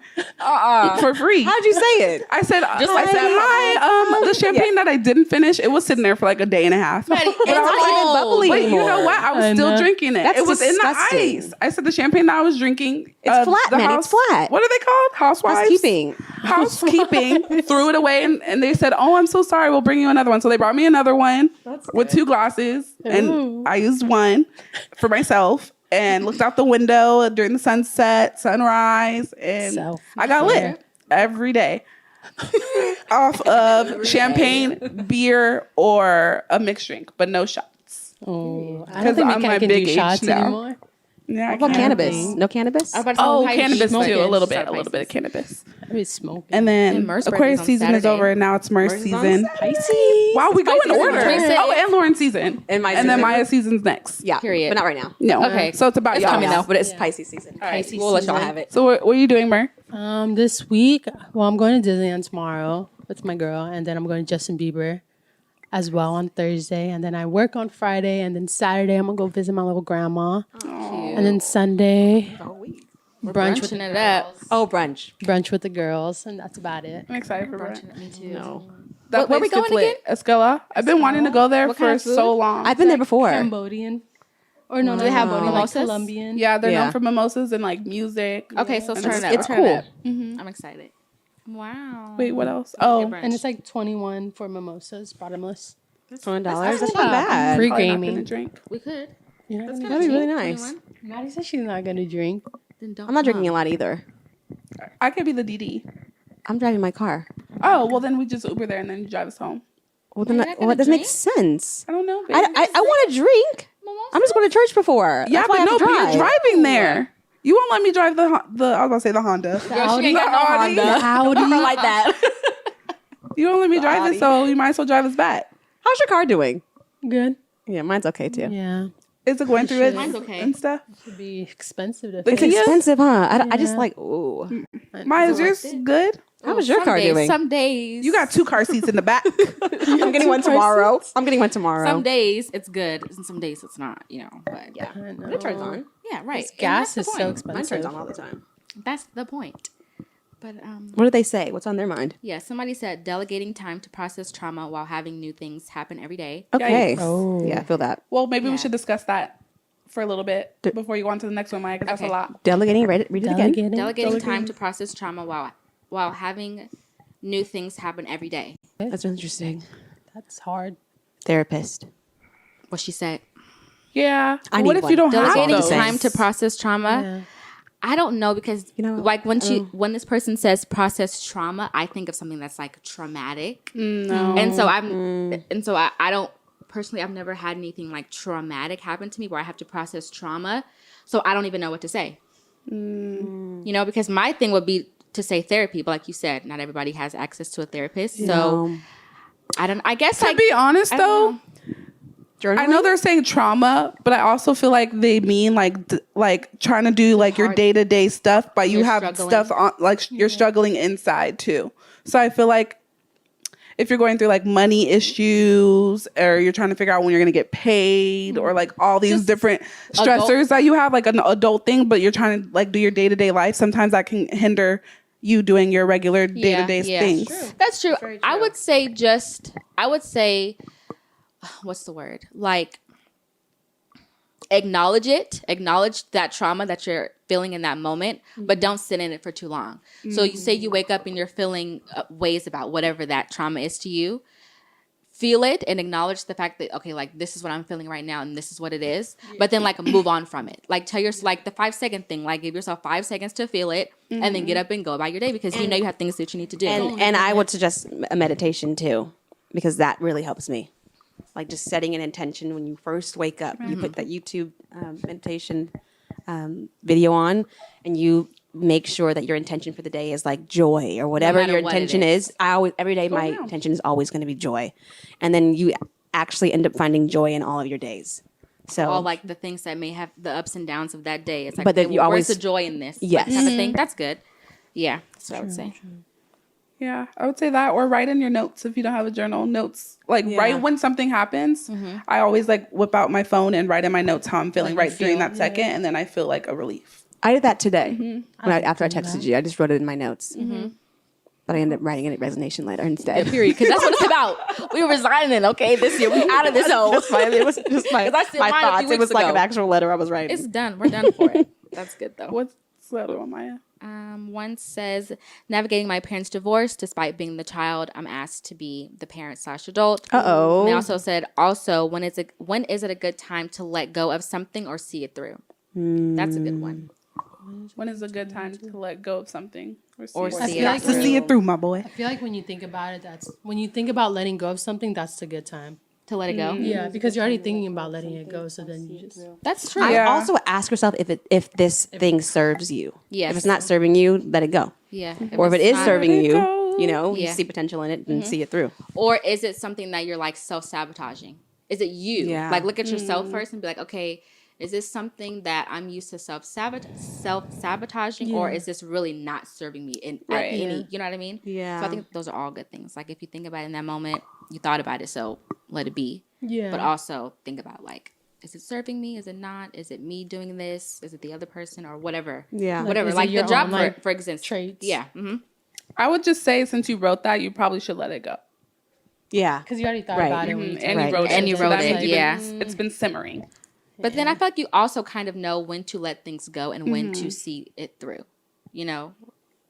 for free. How'd you say it? I said, Just like that. "Hi, the champagne that I didn't finish, it was sitting there for like a day and a half." Maddie, It's not even bubbly But you anymore. know what? I was I still know. drinking it. That's It was disgusting. in the ice. I said the champagne that I was drinking. It's flat, the Maddie. It's flat. What are they called? Housewives. Housekeeping. Housekeeping threw it away and they said, "Oh, I'm so sorry. We'll bring you another one." So they brought me another one with 2 glasses, and I used one for myself and looked out the window during the sunset, sunrise, and I got lit every day off of champagne, beer, or a mixed drink, but no shots. Oh, I 'Cause don't think I'm we my can big do age shots now. anymore. Yeah, What about cannabis? No cannabis? Oh, cannabis too, a little bit of cannabis. I mean, smoking. And then And Mer's Aquarius birthday's on season is Saturday. over, and now it's Mer's Mer's is on season. Pisces. Wow, we go in Pisces order. 26. Oh, and Lauren's season, And my then season. Maya's season's next. Yeah. Period. But not right now. No, Okay. So it's about It's y'all. coming No, now. but it's Pisces season. Pisces We'll let y'all season. have it. So what are you doing, Mer? This week, well, I'm going to Disneyland tomorrow with my girl, and then I'm going to Justin Bieber as well on Thursday, and then I work on Friday, and then Saturday I'm gonna go visit my little grandma, and then Sunday brunch with Brunching it up. Oh, brunch. with the girls, and that's about it. I'm excited for brunch. Me too. No. That Where we place gets going lit. Escala. I've been wanting to go there What for kind of food? so long. I've been there before. Cambodian. Or no, Do they have like mimosas? Colombian. Yeah, they're Yeah. known for mimosas and like music. Okay, so And turn it it's up. it's Turn it cool. up. Mhm. I'm excited. Wow. Wait, what else? Sounds like a Oh, brunch. And it's like 21 for mimosas, bottomless. $20. That's That's not not bad. Free probably not gaming. gonna drink. we could. You're not That's gonna kind That'd of be really cheap. nice. 21. Maddie says she's not gonna drink. Then don't I'm not drinking come. a lot either. I could be the DD. I'm driving my car. Oh, well then we just Uber there and then you drive us home. Well, You're then not well, gonna it doesn't make drink? sense. I don't know. Babe. I want to drink. I'm just going to church before. Yeah, That's why but I no, have to but you're drive. driving there. You won't let me drive the I was about to say the Honda. Girl, she ain't got no Audi. Honda. Audi. I like that. You won't let me drive Audi. it, so you might as well drive us back. How's your car doing? Good. Yeah, mine's okay too. Yeah. Is it going through it Mine's okay. and stuff? Should be expensive to The It's fix. Kia? expensive, huh? I just Yeah. like, ooh. Maya, is Is it yours worth it? good? How was your Some car days, doing? Some days. You got 2 car seats in the back. I'm getting one tomorrow. I'm getting one tomorrow. Some days it's good, and some days it's not. You know, but yeah, But it turns on. yeah, right. This And gas that's is the so point. expensive. Mine turns on all the time. That's the point. But What do they say? What's on their mind? yeah, somebody said delegating time to process trauma while having new things happen every day. Okay. Oh. Yeah, I feel that. Well, maybe Yeah. we should discuss that for a little bit before you go on to the next one, Maya, because that's Okay. a lot. Delegating, read it again. Delegating time to process trauma while having new things happen every day. That's interesting. That's hard. Therapist. What she said. Yeah. I But what need if one. you don't Delegating have those? time to process trauma. Yeah. I don't know because You know, like when I when this person says process trauma, I think of something that's like traumatic. No. And so I don't personally, I've never had anything like traumatic happen to me where I have to process trauma. So I don't even know what to say. You know, because my thing would be to say therapy, but like you said, not everybody has access to a therapist. So No. I guess To like be honest, I don't though, know. I know they're saying trauma, but I also feel like they mean like trying to do like your hard- day to day stuff, but you You're have struggling. stuff on like you're struggling inside too. So I feel like if you're going through like money issues or you're trying to figure out when you're going to get paid or like all these Just different adult- stressors that you have, like an adult thing, but you're trying to like do your day to day life, sometimes that can hinder you doing your regular day to day things. That's true. Very I true. would say what's the word? Like acknowledge that trauma that you're feeling in that moment, but don't sit in it for too long. So you say you wake up and you're feeling ways about whatever that trauma is to you. Feel it and acknowledge the fact that, okay, like this is what I'm feeling right now and this is what it is. But then like move on from it. Like tell yourself, like the 5-second thing, like give yourself 5 seconds to feel it and then get up and go about your day because you know you have things that you need to do. And I would suggest a meditation too, because that really helps me. Like just setting an intention when you first wake up. You put that YouTube meditation video on, and you make sure that your intention for the day is like joy or whatever matter your what it intention is. I always every day my intention is always going to be joy, and then you actually end up finding joy in all of your days. So all like the things that may have the ups and downs of that day. It's like, But then okay, you well, always- where's the joy in this? Yes. Like, type of thing. That's good. Yeah, that's what I would say. Yeah, I would say that, or write in your notes if you don't have a journal. Notes, like right when something happens, I always like whip out my phone and write in my notes how I'm feeling Like you right during feel, that second, and then I feel like a relief. I did that today after I done texted that. you. I just wrote it in my notes, but I ended up writing it in a resignation letter instead. Period. Because that's what it's about. We were resigning. Okay, this year we out of this hole. It was just my 'Cause I sent my mine a few thoughts. It weeks was like an ago. actual letter I was writing. It's done. We're done for it. That's good though. What's the other one, Maya? One says navigating my parents' divorce despite being the child. I'm asked to be the parent/adult. Uh-oh. And they also said when is it a good time to let go of something or see it through? That's a good one. When is a good time to let go of something Or it see it Got to through. see it through, my boy. I feel like when you think about it, that's when you think about letting go of something, that's the good time. To let it go. Yeah, because you're already thinking about letting it go, so then you just That's true. I Yeah. also ask yourself if this thing serves you. Yes. If it's not serving you, let it go. Yeah. Or if it it's is not- serving Let it you, go. you know, you Yeah. see potential in it and see it through. Or is it something that you're like self-sabotaging? Is it you? Yeah. Like look at yourself first and be like, okay, is this something that I'm used to self-sabotaging or is this really not serving me in at Right. any, you know what I mean? Yeah. So I think those are all good things. Like if you think about it in that moment, you thought about it, so let it be. yeah. But also think about like, is it serving me? Is it not? Is it me doing this? Is it the other person or whatever? Yeah. Like, Whatever. is it Like the your job own, like, for instance. traits. Yeah. I would just say, since you wrote that, you probably should let it go. Yeah. Because you already thought Right. about it when you And Right. you wrote it. And you So wrote that it, means yeah. It's been simmering. But then I feel like you also kind of know when to let things go and when to see it through, you know?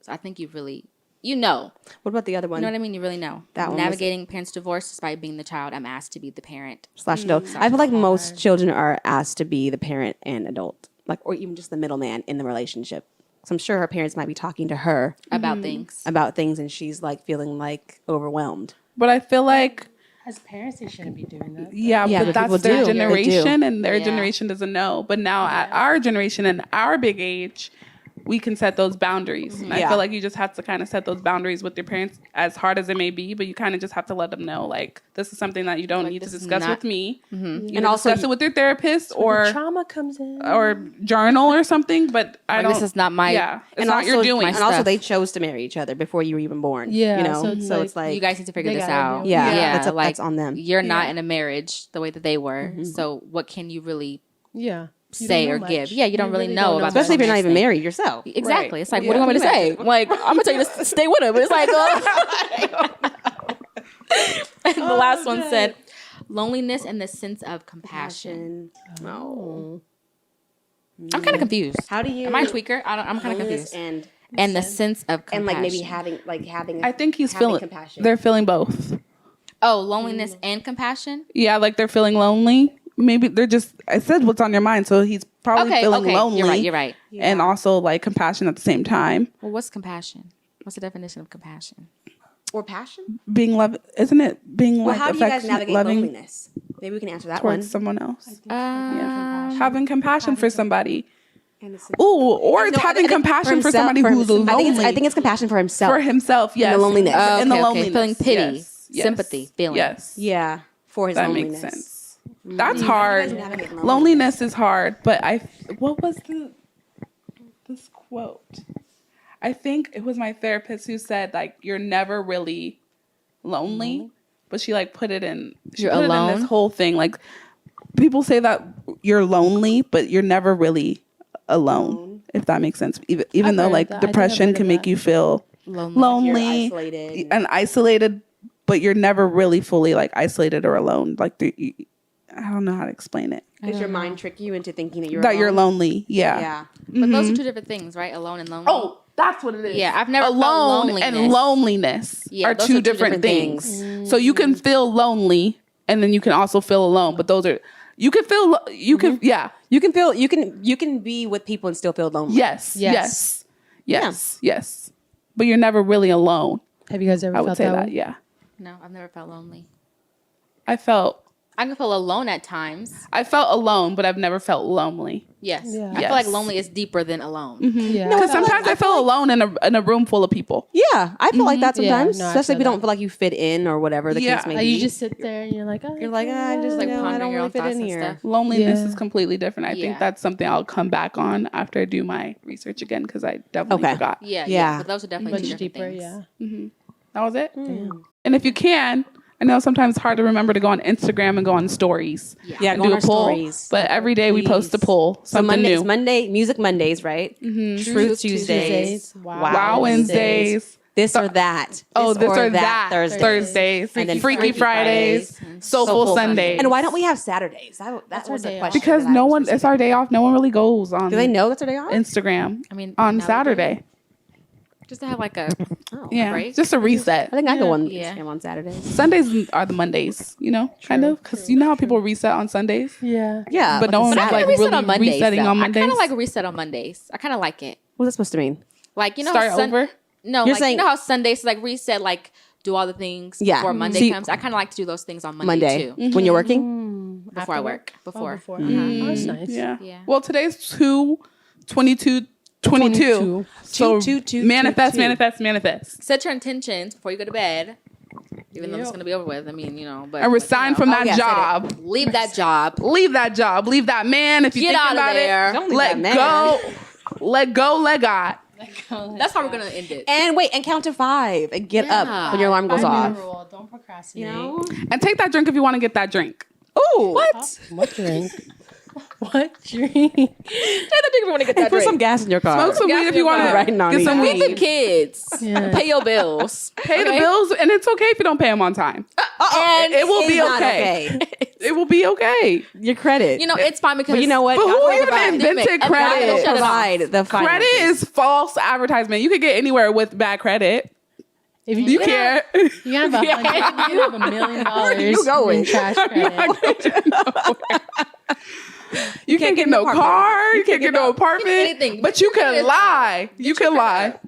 So I think you really, you know. What about the other You one? know what I mean? You really know. That one was- Navigating parents' divorce despite being the child. I'm asked to be the parent. Slash adult. I feel like most children are asked to be the parent and adult, like, or even just the middleman in the relationship. So I'm sure her parents might be talking to her About things. and she's like feeling like overwhelmed. But I feel like, As parents, they shouldn't be doing that. yeah, Yeah, but but people that's their do. They do. generation, and their Yeah. generation doesn't know. But now at our generation and our big age, we can set those boundaries. And I Yeah. feel like you just have to kind of set those boundaries with your parents, as hard as it may be, but you kind of just have to let them know, like, this is something that you don't need to this is discuss not- with me. Mm-hmm. You And know, also discuss it with your therapist Where the or trauma comes in. journal or something, but I Like, don't. this is not my. yeah, it's And not also, your doing. and also stuff. they chose to marry each other before you were even born. Yeah, you know, so it's so like- it's like You guys need to figure They this gotta out. do- yeah, like that's on them. you're not Yeah. in a marriage the way that they were. So what can you really Yeah. You say don't or know give? much. Yeah, you don't really know about Especially if you're not even romance thing. married yourself. Exactly. Right. It's like, Yeah. what do you want me to say? Imagine. Like, I'm gonna tell you to stay with him. It's like, and the last one said, loneliness and the sense of compassion. No. I'm kind of confused. How do you? Am I a tweaker? I'm kind of loneliness confused. and And the sense of compassion. and like maybe having. I think he's having feeling. compassion. They're feeling both. Oh, loneliness and compassion. Yeah, like they're feeling lonely. Maybe they're just. I said what's on your mind, so he's probably Okay, feeling okay. lonely. You're right. And also like compassion at the same time. Well, what's compassion? What's the definition of compassion? or passion. Being love, isn't it? Being Well, like how do you guys affectionate, navigate loving loneliness? Maybe we can answer that towards one. someone else. Yeah. Having compassion for somebody. And it's- Ooh, or No, I having think compassion for himself- somebody who's himself. lonely. I think it's compassion for himself. for himself, yes. the loneliness. Oh, In the okay, okay. loneliness. Feeling pity, Yes. sympathy, feeling. Yes. Yeah, for his That loneliness. makes sense. That's How do you hard. guys navigate Loneliness is hard, but what was this quote? I think it was my therapist who said like you're never really lonely, but she like put it in. She You're put it in alone? this whole thing. Like people say that you're lonely, but you're never really alone. If that makes sense. Even I've though heard like that. I think I've depression heard can of make that. you feel Lonely. lonely isolated. and isolated, but you're never really fully like isolated or alone. Like I don't know how to explain it. Does your mind trick you into thinking that you're That you're alone? lonely. Yeah. Yeah. But those Mhm. are two different things, right? Alone and lonely. Oh, that's what it is. Yeah, I've never felt alone loneliness. and loneliness Yeah, are those two different things. So you can feel lonely and then you can also feel alone, but those are you can feel you can yeah. You can feel you can be with people and still feel lonely. Yes. Yes. Yes. Yes. Yes. But you're never really alone. Have you guys ever I would felt say that that. way? Yeah. No, I've never felt lonely. I felt I can feel alone at times. alone, but I've never felt lonely. Yes. Yeah. I feel like Yes. lonely is deeper than alone. Yeah. Because sometimes I feel alone in a room full of people. Yeah, I feel like that Yeah, sometimes, no, I especially if feel you don't that. feel like you fit in or whatever the Yeah. case may Like be. you just sit there and you're like, oh, You're like, I just Like I pondering don't your really own fit thoughts in and here. stuff. Loneliness Yeah. is completely different. I Yeah. think that's something I'll come back on after I do my research again because I definitely Okay. forgot. Yeah. Yeah. But those are definitely much two different deeper. things. Yeah. That was it. Mm. And if you can, I know sometimes it's hard to remember to go on Instagram and go on stories. Yeah, and go do on a our poll. stories. But every day we post a Please. poll, So something Mondays, new. Music Mondays, right? Mhm. Truth Tuesdays. Wow Wednesdays. This or that. Oh, this or that Thursdays. And then Freaky Freaky Fridays. Soulful Sundays. And why don't we have Saturdays? That That's was our a day question. off. Because that I no was one, it's receiving. our day off. No one really goes on Do they know that's our day off? Instagram I mean, on now they do. Saturday. Just to have like a Oh. Yeah, break? just a reset. I think I go on Yeah. Instagram on Saturdays. Sundays are the Mondays, kind of, because you know how people reset on Sundays. Yeah. Yeah, But no like one's But I like kind of reset really on Mondays. resetting though. on I kind Mondays. of like reset on Mondays. I kind of like it. What's that supposed to mean? Like you know, Start how over. No, You're like saying- you know how Sundays like reset, like do all the things Yeah. before Monday See- comes. I kind of like to do those things on Monday, Monday too. when you're working. Before I work. Before. Before. Mm, Oh, that's nice. Yeah. Yeah. Well, today's 2/22/22. So manifest, manifest, manifest. Set your intentions before you go to bed. Even though it's gonna be over with. I mean, but And resign from that yeah, said it. job. leave that job. Leave that job. Leave that man. If you Get think out of about there. it, Don't leave let that man. go. Let go. Let God. That's how we're gonna end it. And wait, and count to 5 and get up when your alarm goes 5-minute off. rule. Don't procrastinate. You know? And take that drink if you want to get that drink. Ooh, What? What drink? What drink? want to get that Put some drink. gas in your car. Smoke some Gas weed if in you your want car. to Right, get some Feed the weed. kids. Yeah. Pay your bills. Pay the Okay? bills, and it's okay if you don't pay them on time. And It will It's be not okay. It will be okay. Your credit. you know, it's fine because but you know what? But God who will even provide. invented And God credit? will shut it off. Provide the finances. Credit is false advertisement. You could get anywhere with bad credit. If You can't. you have $100, you have $1 million you going? in trash credit. You can't get no car. You can't get no apartment. anything. But you can lie. You can lie.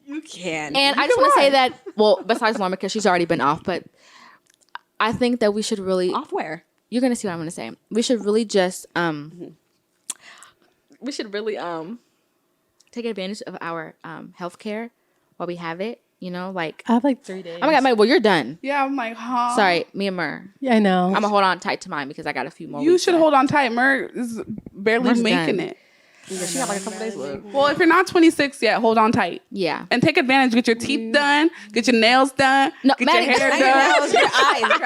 You can. And I You just can want to lie. say that, well, besides Lauren, because she's already been off, but I think that we should really, Off where? you're going to see what I'm going to say. We should really just, we should really take advantage of our healthcare while we have it, you know, like, I have like 3 days. oh my God, Mike, well, you're done. Yeah, I'm like, huh? Sorry, me and Mur. Yeah, I know. I'm going to hold on tight to mine because I got a few more You weeks should left. hold on tight. Mer is barely Mer's making done. it. She got like a couple days left. Well, if you're not 26 yet, hold on tight. Yeah. And take advantage. Get your teeth done. Get your nails done. No, get Maddie, your hair Not done. your nose, your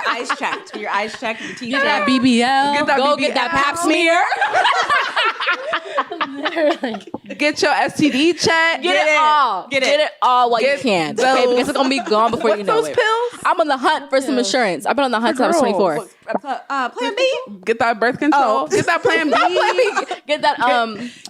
eyes checked. Your eyes checked. Your teeth Get that checked. BBL. Get that Go BBL. get that pap smear. Get your STD check. Get it all. Get it. Get it all while you Get can. Okay, those- because it's gonna be gone before What's you know those it. pills? I'm on the hunt for some insurance. I've been on the hunt since I was Girl, 24. Plan B. Get that birth control. Oh. Get that Plan B. Get that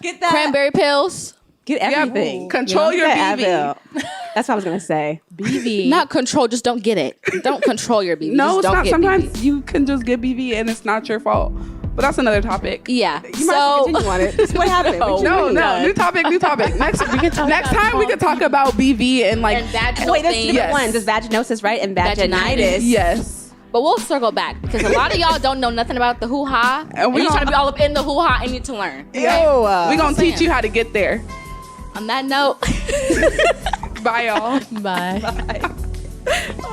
Get that. cranberry pills. Get Yeah, everything. control your Get BV. Advil. That's what I was gonna say. BV. Not control, just don't get it. Don't control your BB. No, just it's don't not. get Sometimes BB. you can just get BV and it's not your fault. But that's another topic. Yeah. You might continue on it. What happened? What you No, mean? new topic, new topic. Next, next time we can talk about BV and like And vaginal Wait, there's things. different Yes. ones. There's vaginosis, right? And vaginitis. Vaginitis. yes. But we'll circle back because a lot of y'all don't know nothing about the hoo-ha. And And we you trying to don't- be all up in the hoo-ha and need to learn. Ew. We're gonna teach saying. you how to get there. On that note. Bye, y'all. Bye. Bye.